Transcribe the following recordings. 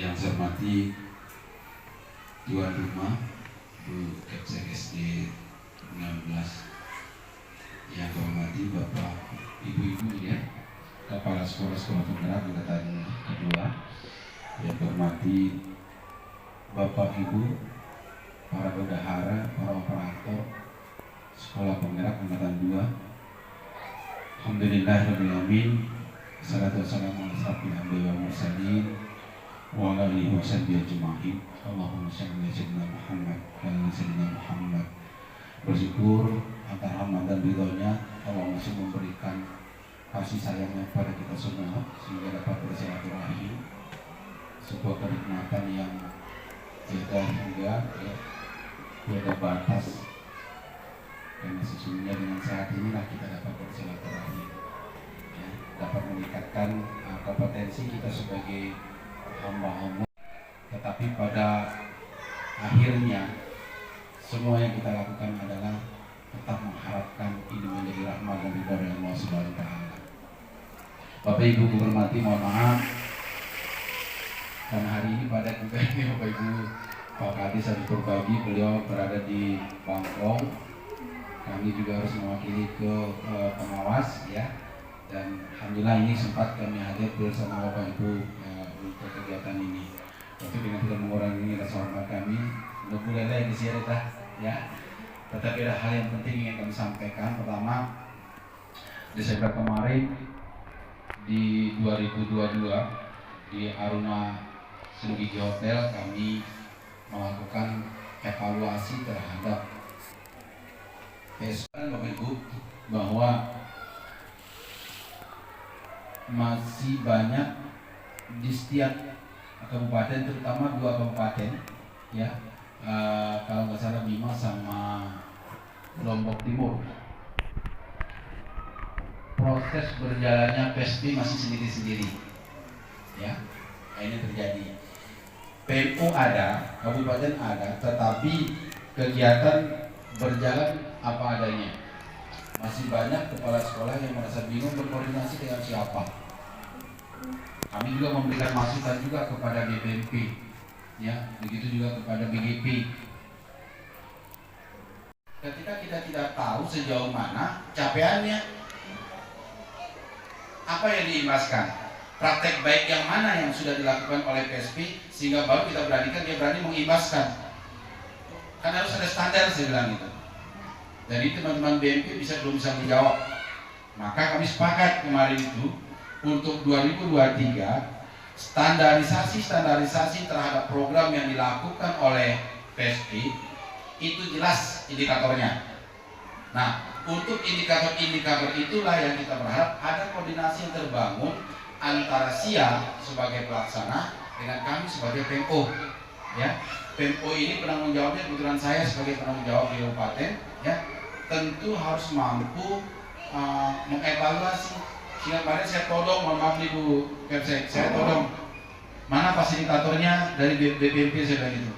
Yang saya hormati Tuan Rumah Bu Kepsek SD 16, yang saya hormati Bapak Ibu-ibu ya, Kepala Sekolah-Sekolah Penggerak Angkatan kedua, yang saya hormati Bapak Ibu, para bendahara, para operator Sekolah Penggerak Angkatan 2. Alhamdulillahirrahmanirrahim. Assalatu wassalamu ala asyrafil anbiya'i wal mursalin wa ala alihi wa sahbihi ajma'in. Allahumma shalli ala sayyidina Muhammad wa ala sayyidina Muhammad. Bersyukur atas rahmat dan ridhonya Allah masih memberikan kasih sayangnya pada kita semua sehingga dapat bersilaturahim, sebuah kenikmatan yang tiada hingga tiada batas. Karena sesungguhnya dengan saat inilah kita dapat bersilaturahim, ya, dapat meningkatkan kompetensi kita sebagai hamba-hamba. Tetapi pada akhirnya semua yang kita lakukan adalah tetap mengharapkan ini menjadi rahmat dan ridha dari Allah Subhanahu wa Ta'ala. Bapak Ibu hormati, mohon maaf karena hari ini pada juga ini Bapak Ibu Pak Kadis habis berbagi, beliau berada di Bangkok. Kami juga harus mewakili ke pengawas ya, dan alhamdulillah ini sempat kami hadir bersama Bapak Ibu untuk kegiatan ini. Tapi dengan tidak mengurangi rasa hormat kami, mudah-mudahan yang disiarkan ya. Tetapi ada hal yang penting yang kami sampaikan. Pertama, Desember kemarin di 2022 di Aruna Senggigi Hotel kami melakukan evaluasi terhadap Bapak Ibu bahwa masih banyak di setiap kabupaten, terutama 2 kabupaten ya, kalau nggak salah Bima sama Lombok Timur, proses berjalannya PSB masih sendiri-sendiri ya. Ini terjadi. PMO ada, kabupaten ada, tetapi kegiatan berjalan apa adanya. Masih banyak kepala sekolah yang merasa bingung berkoordinasi dengan siapa. Kami juga memberikan masukan juga kepada BPMP, ya, begitu juga kepada BGP. Ketika kita tidak tahu sejauh mana capaiannya, apa yang diimbaskan, praktek baik yang mana yang sudah dilakukan oleh PSP, sehingga baru kita beranikan dia berani mengimbaskan. Kan harus ada standar, saya bilang itu. Jadi teman-teman BMP belum bisa menjawab. Maka kami sepakat kemarin itu untuk 2023 standarisasi terhadap program yang dilakukan oleh PSP itu jelas indikatornya. Nah, untuk indikator-indikator itulah yang kita berharap ada koordinasi yang terbangun antara SIA sebagai pelaksana dengan kami sebagai PMO. Ya, PMO ini penanggung jawabnya kebetulan saya sebagai penanggung jawab di kabupaten, ya, tentu harus mampu mengevaluasi. Sehingga kemarin saya todong, mohon maaf nih Bu Kepsek, saya todong mana fasilitatornya dari BPMP, saya bilang gitu.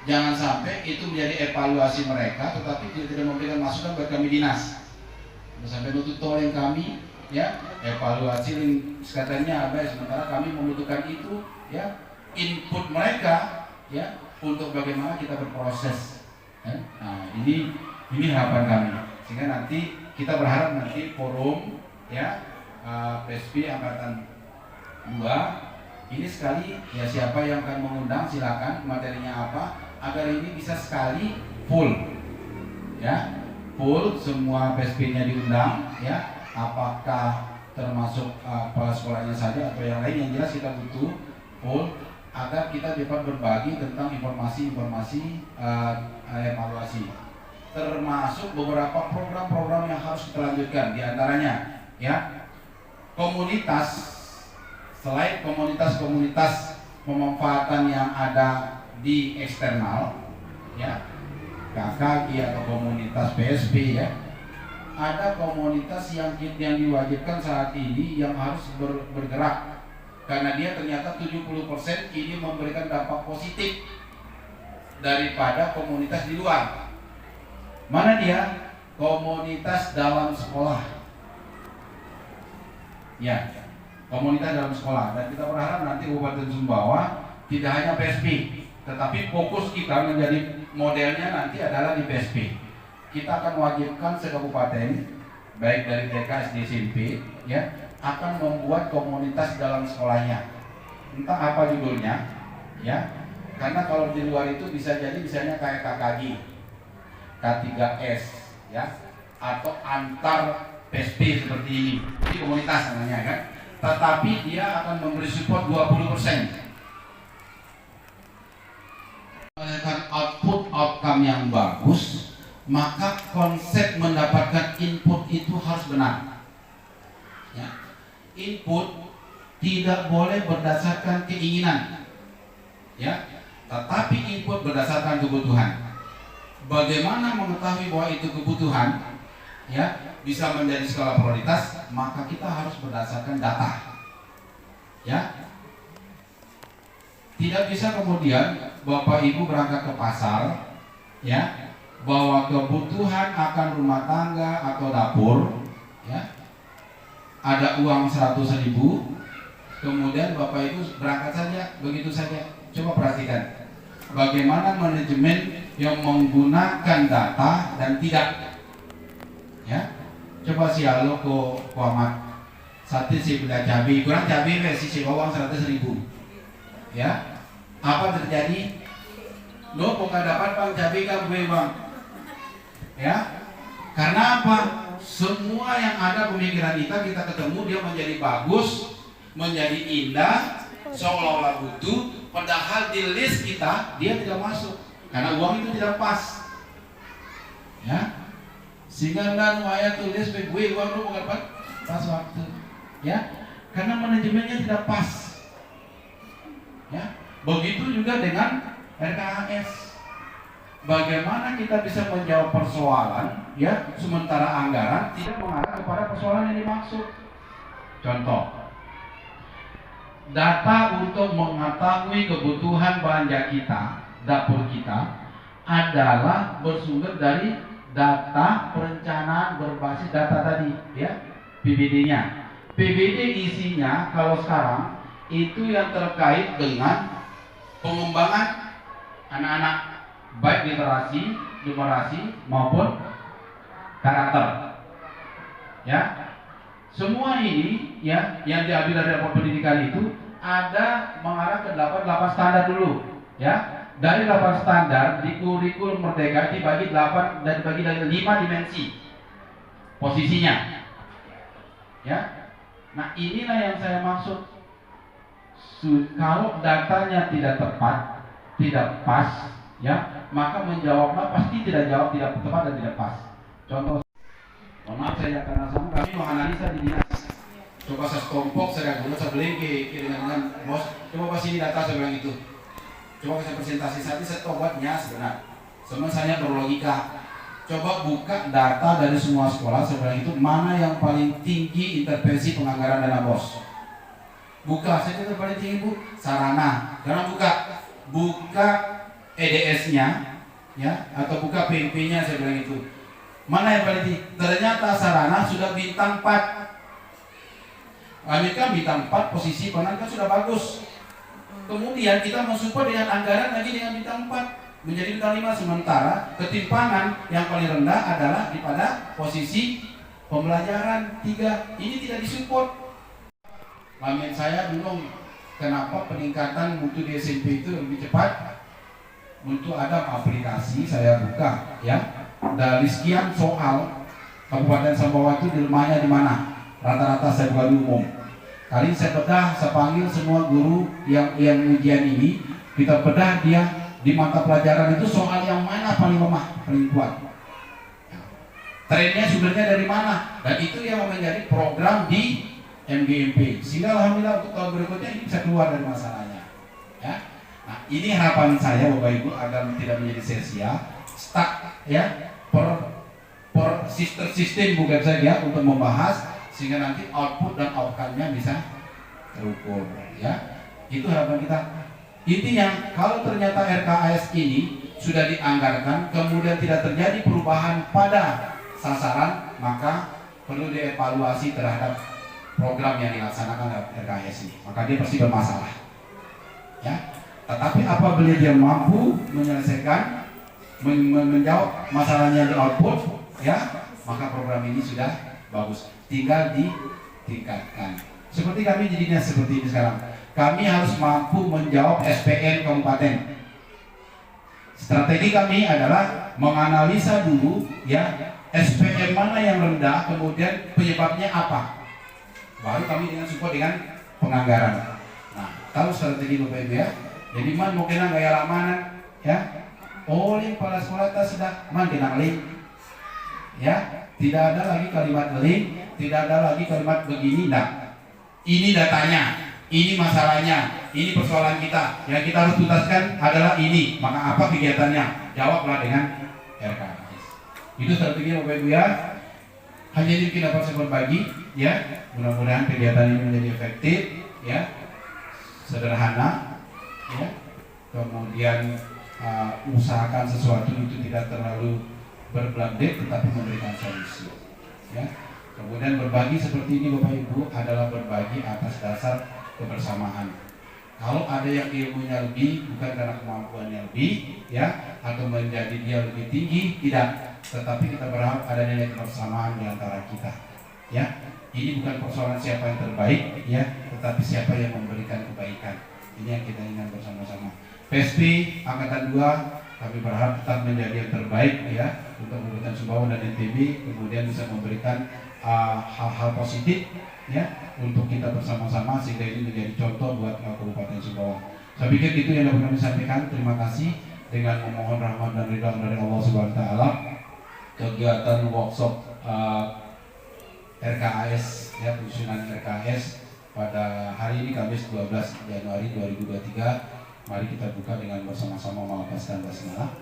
Jangan sampai itu menjadi evaluasi mereka, tetapi tidak memberikan masukan buat kami dinas. Sampai nutup toleng kami, ya, evaluasi katanya apa, sementara kami membutuhkan itu, ya, input mereka, ya, untuk bagaimana kita berproses. Ya. Nah, ini harapan kami, sehingga nanti kita berharap nanti forum ya PSP Angkatan 2 ini sekali ya, siapa yang akan mengundang silakan, materinya apa, agar ini bisa sekali full ya, full semua PSP-nya diundang ya, apakah termasuk kepala sekolahnya saja atau yang lain, yang jelas kita butuh full agar kita dapat berbagi tentang informasi-informasi evaluasi, termasuk beberapa program-program yang harus kita lanjutkan. Di antaranya ya, komunitas, selain komunitas-komunitas pemanfaatan yang ada di eksternal ya, KKG atau komunitas PSP ya, ada komunitas yang diwajibkan saat ini yang harus bergerak, karena dia ternyata 70% ini memberikan dampak positif daripada komunitas di luar. Mana dia? Komunitas dalam sekolah. Ya, komunitas dalam sekolah. Dan kita berharap nanti Kabupaten Sumbawa tidak hanya PSP, tetapi fokus kita menjadi modelnya nanti adalah di PSP. Kita akan mewajibkan sekabupaten, baik dari TK, SD, SMP, ya, akan membuat komunitas dalam sekolahnya. Entah apa judulnya, ya. Karena kalau di luar itu bisa jadi misalnya kayak KKG, K3S, ya, atau antar PSP seperti ini. Ini komunitas namanya kan. Tetapi dia akan memberi support 20%. Output outcome yang bagus, maka konsep mendapatkan input itu harus benar. Ya. Input tidak boleh berdasarkan keinginan, ya, tetapi input berdasarkan kebutuhan. Bagaimana mengetahui bahwa itu kebutuhan, ya, bisa menjadi skala prioritas? Maka kita harus berdasarkan data, ya. Tidak bisa kemudian Bapak Ibu berangkat ke pasar, ya, bawa kebutuhan akan rumah tangga atau dapur, ya, ada uang 100.000, kemudian Bapak Ibu berangkat saja begitu saja. Coba perhatikan bagaimana manajemen yang menggunakan data dan tidak, ya. Coba si halo ko Ahmad satu si bela cabai kurang cabai si bawang 100.000, ya. Apa terjadi? Lo bukan dapat bang cabai kan gue bang, ya. Karena apa? Semua yang ada pemikiran kita ketemu dia menjadi bagus, menjadi indah, seolah-olah butuh, padahal di list kita dia tidak masuk karena uang itu tidak pas, ya. Sehingga dan waya tulis gue uang lu bukan pas waktu, ya, karena manajemennya tidak pas, ya. Begitu juga dengan RKAS. Bagaimana kita bisa menjawab persoalan, ya, sementara anggaran tidak mengarah kepada persoalan yang dimaksud. Contoh, data untuk mengetahui kebutuhan belanja kita, dapur kita, adalah bersumber dari data perencanaan berbasis data tadi, ya, PBD-nya. PBD isinya kalau sekarang itu yang terkait dengan pengembangan anak-anak, baik literasi, numerasi maupun karakter, ya. Semua ini, ya, yang diambil dari rapor pendidikan itu ada mengarah ke 8 standar dulu, ya. Dari 8 standar di kurikulum Merdeka dibagi 8 dan dibagi dari 5 dimensi posisinya, ya. Nah, inilah yang saya maksud. Kalau datanya tidak tepat, tidak pas, ya, maka menjawabnya pasti tidak jawab, tidak tepat dan tidak pas. Contoh, mohon maaf saya karena sama kami menganalisa di dinas. Coba saya sekelompok, saya guna, saya belengke dengan bos. Coba pas ini data saya bilang itu. Coba saya presentasi saat ini saya tobatnya sebenarnya. Semua saya berlogika. Coba buka data dari semua sekolah saya bilang itu mana yang paling tinggi intervensi penganggaran dana bos. Buka, saya kata paling tinggi Bu, sarana. Karena buka EDS-nya, ya, atau buka PMP-nya saya bilang itu. Mana yang paling tinggi? Ternyata sarana sudah bintang 4. Amerika bintang 4, posisi penangkan sudah bagus. Kemudian kita mensupport dengan anggaran lagi dengan bintang 4 menjadi bintang 5, sementara ketimpangan yang paling rendah adalah pada posisi pembelajaran 3. Ini tidak disupport. Lamen saya bingung kenapa peningkatan mutu di SMP itu lebih cepat. Untuk ada aplikasi saya buka, ya, dari sekian soal Kabupaten Sumbawa itu dilemahannya di mana? Rata-rata saya buka di umum. Kali saya bedah, saya panggil semua guru yang ujian ini, kita bedah dia di mata pelajaran itu soal yang mana paling lemah, paling kuat. Trennya sumbernya dari mana? Dan itu yang menjadi program di MGMP, sehingga alhamdulillah untuk tahun berikutnya ini bisa keluar dari masalahnya, ya. Nah, ini harapan saya Bapak Ibu agar tidak menjadi sia-sia, stuck, ya, per sistem bukan saja untuk membahas sehingga nanti output dan outcome-nya bisa terukur, ya. Itu harapan kita. Intinya kalau ternyata RKAS ini sudah dianggarkan kemudian tidak terjadi perubahan pada sasaran, maka perlu dievaluasi terhadap program yang dilaksanakan dalam RKS ini, maka dia pasti bermasalah. Ya, tetapi apabila dia mampu menyelesaikan, menjawab masalahnya di output, ya, maka program ini sudah bagus. Tinggal ditingkatkan. Seperti kami jadinya seperti ini sekarang. Kami harus mampu menjawab SPM kabupaten. Strategi kami adalah menganalisa dulu, ya, SPM mana yang rendah, kemudian penyebabnya apa. Baru kami dengan support dengan penganggaran. Nah, tahu strategi Bapak Ibu ya. Jadi man mau kena gaya lamanan, ya. Oleh kepala sekolah kita sudah man kena link. Ya, tidak ada lagi kalimat link, tidak ada lagi kalimat begini. Nah, ini datanya, ini masalahnya, ini persoalan kita. Yang kita harus tuntaskan adalah ini. Maka apa kegiatannya? Jawablah dengan RKS. Itu strategi Bapak Ibu ya. Hanya ini kita dapat saya berbagi, ya. Mudah-mudahan kegiatan ini menjadi efektif, ya, sederhana, ya. Kemudian usahakan sesuatu itu tidak terlalu berbelandet, tetapi memberikan solusi, ya. Kemudian berbagi seperti ini Bapak Ibu adalah berbagi atas dasar kebersamaan. Kalau ada yang ilmunya lebih bukan karena kemampuannya lebih, ya, atau menjadi dia lebih tinggi, tidak. Tetapi kita berharap ada nilai kebersamaan di antara kita, ya. Ini bukan persoalan siapa yang terbaik, ya, tetapi siapa yang memberikan kebaikan. Ini yang kita ingat bersama-sama. PSP Angkatan 2 kami berharap tetap menjadi yang terbaik, ya, untuk memberikan Sumbawa dan NTB, kemudian bisa memberikan hal-hal positif, ya, untuk kita bersama-sama sehingga ini menjadi contoh buat Kabupaten Sumbawa. Saya pikir itu yang dapat kami sampaikan. Terima kasih. Dengan memohon rahmat dan ridha dari Allah Subhanahu wa taala, kegiatan workshop RKAS, ya, penyusunan RKAS pada hari ini Kamis 12 Januari 2023. Mari kita buka dengan bersama-sama melafazkan basmalah.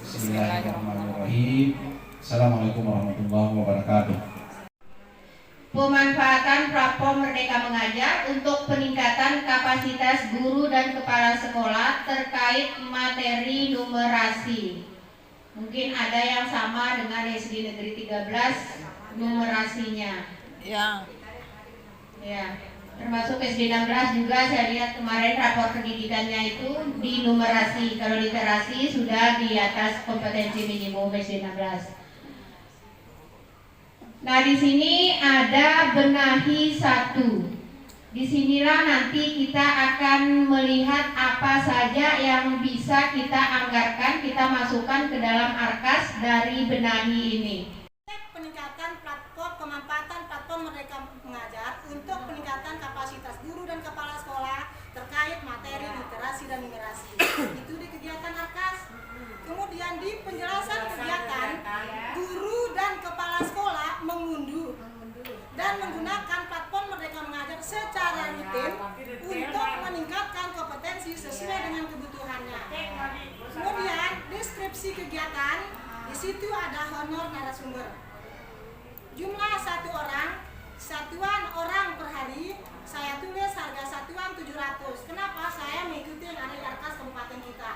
Bismillahirrahmanirrahim. Assalamualaikum warahmatullahi wabarakatuh. Pemanfaatan platform Merdeka Mengajar untuk peningkatan kapasitas guru dan kepala sekolah terkait materi numerasi. Mungkin ada yang sama dengan SD Negeri 13 numerasinya. Ya. Ya. Termasuk SD 16 juga saya lihat kemarin rapor pendidikannya itu di numerasi. Kalau literasi sudah di atas kompetensi minimum SD 16. Nah, di sini ada benahi 1. Disinilah nanti kita akan melihat apa saja yang bisa kita anggarkan, kita masukkan ke dalam Arkas dari benahi ini. Peningkatan platform, pemanfaatan platform Merdeka Mengajar untuk peningkatan kapasitas guru dan kepala sekolah terkait materi literasi dan numerasi. Itu di kegiatan Arkas. Kemudian di penjelasan kegiatan, guru dan kepala sekolah mengunduh dan menggunakan platform Merdeka Mengajar secara rutin untuk meningkatkan kompetensi sesuai dengan kebutuhannya. Kemudian deskripsi kegiatan, di situ ada honor narasumber. Jumlah 1 orang, satuan orang per hari, saya tulis harga satuan 700. Kenapa? Saya mengikuti yang ada di Arkas kabupaten kita.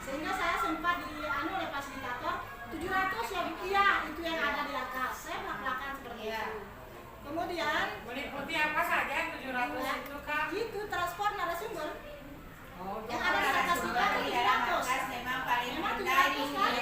Sehingga saya sempat oleh fasilitator 700 ya, iya itu yang ada di Arkas. Saya melakukan seperti itu. Kemudian meliputi apa saja 700 ya, itu Kak? itu transport narasumber. Oh, yang ada di Arkas kita 700. Memang paling Memang rendah 700 kali.